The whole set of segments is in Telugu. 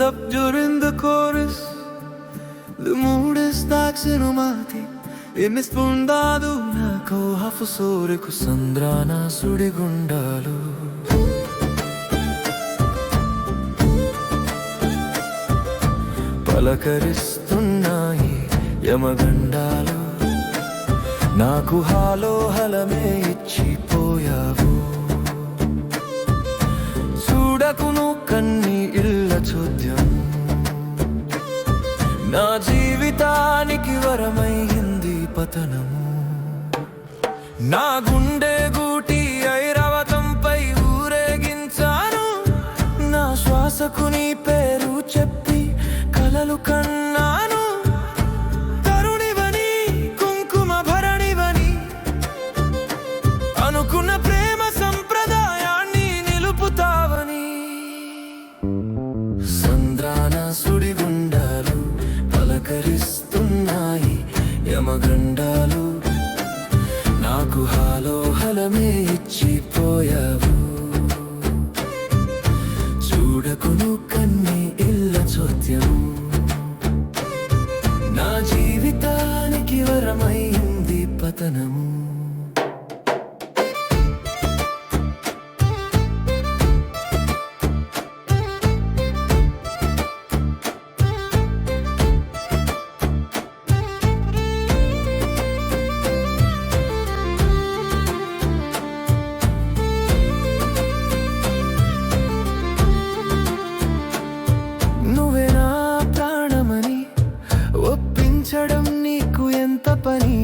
up during the chorus. The mood is like cinematic. ఏమిస్తుందాదు నాకు హఫు సోరెకు సంద్రాన సుడిగుండాలు. పలకరిస్తున్నాయి యమగండాలు. నాకు హాలోహలమే ఇచ్చిపోయావు. చూడకును కన్ని ఇళ్ళ చోద్యం నా జీవితానికి వరమైంది పతనము. నా గుండె గూటి ఐరావతంపై ఊరేగించాను. నా శ్వాసకు నీ పేరు చెప్పి కలలు కన్నాను. తరుణివని కుంకుమ భరణివని అనుకున్న ప్రేమ సంప్రదాయాన్ని నిలుపుతావని. సంద్రాన సుడిగుండాలు పలకరిస్తున్నాయి యమగండాలు. నాకు హాలోహలమే ఇచ్చిపోయావు. చూడకును కన్ని ఇళ్ళ చోద్యం నా జీవితానికి వరమైంది పతనము. ఒప్పించడం నీకు ఎంత పని.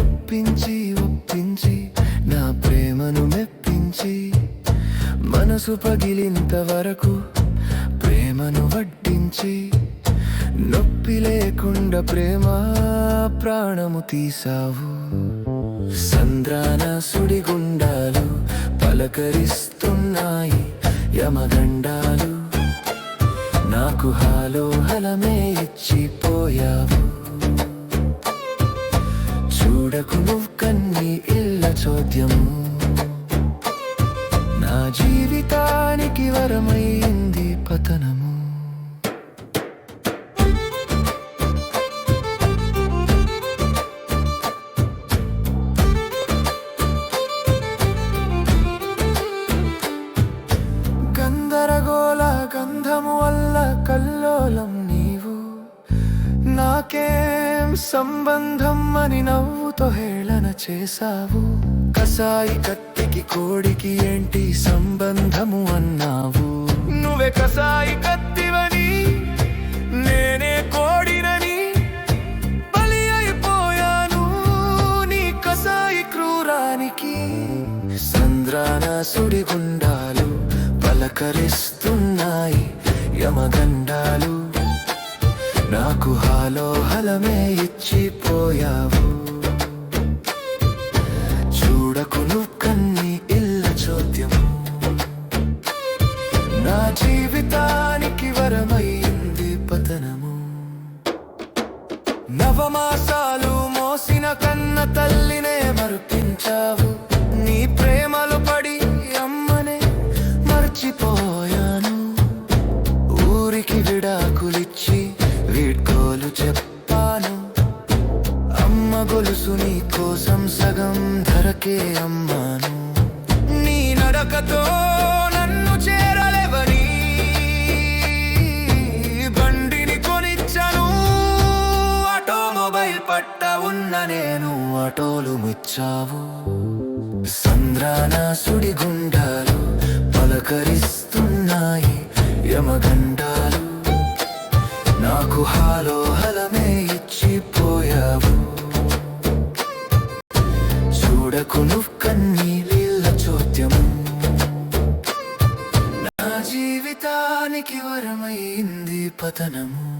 ఒప్పించి ఒప్పించి నా ప్రేమను మెప్పించి మనసు పగిలింత వరకు ప్రేమను వడ్డించి నొప్పి లేకుండా ప్రేమ ప్రాణము తీసావు. సంద్రాన సుడిగుండాలు పలకరిస్తున్నాయి యమగండాలు. నాకు హాలోహలమే ఇచ్చిపోయావు. చూడకు నువ్వు కన్ని ఇళ్ళ చోద్యము నా జీవితానికి వరమైంది పతనము. గందరగోళ గంధము వల్ల కల్లోలం నీవు. నాకేం సంబంధం అని నవ్వుతో హేళన చేశావు. కసాయి కత్తికి కోడికి ఏంటి సంబంధము అన్నావు. నువ్వే కసాయి కత్తివని నేనే కోడినని బలి అయిపోయాను నీ కసాయి క్రూరానికి. సంద్రాన సుడిగుండాలు పలకరిస్తున్నాయి యమగండాలు. నాకు హాలోహలమే ఇచ్చిపోయావు. చూడకు నువ్వు కన్ని ఇళ్ళ చోద్యము నా జీవితానికి వరమైంది పతనము. నవమాసాలు మోసిన కన్న తల్లినే మరుపించావు. నీ ప్రేమలు పడి అమ్మనే మర్చిపోయాను. ఊరికి విడాకులిచ్చి వీడ్కోలు చెప్పాను. అమ్మ గొలుసు నీ కోసం సగం ధరకే అమ్మాను. నీ నడకతో నన్ను చేరలేవని బండిని కొనిచ్చాను. ఆటోమొబైల్ పట్ట ఉన్న నేను ఆటోలు ముచ్చావు. సంద్రాన సుడిగుండాలు పలకరిస్తున్నాయి యమగండాలు. నాకు హాలోహలమే ఇచ్చిపోయావు. చూడకు నువ్వు కన్నీళ్ళ చోద్యము నా జీవితానికి వరమైంది పతనము.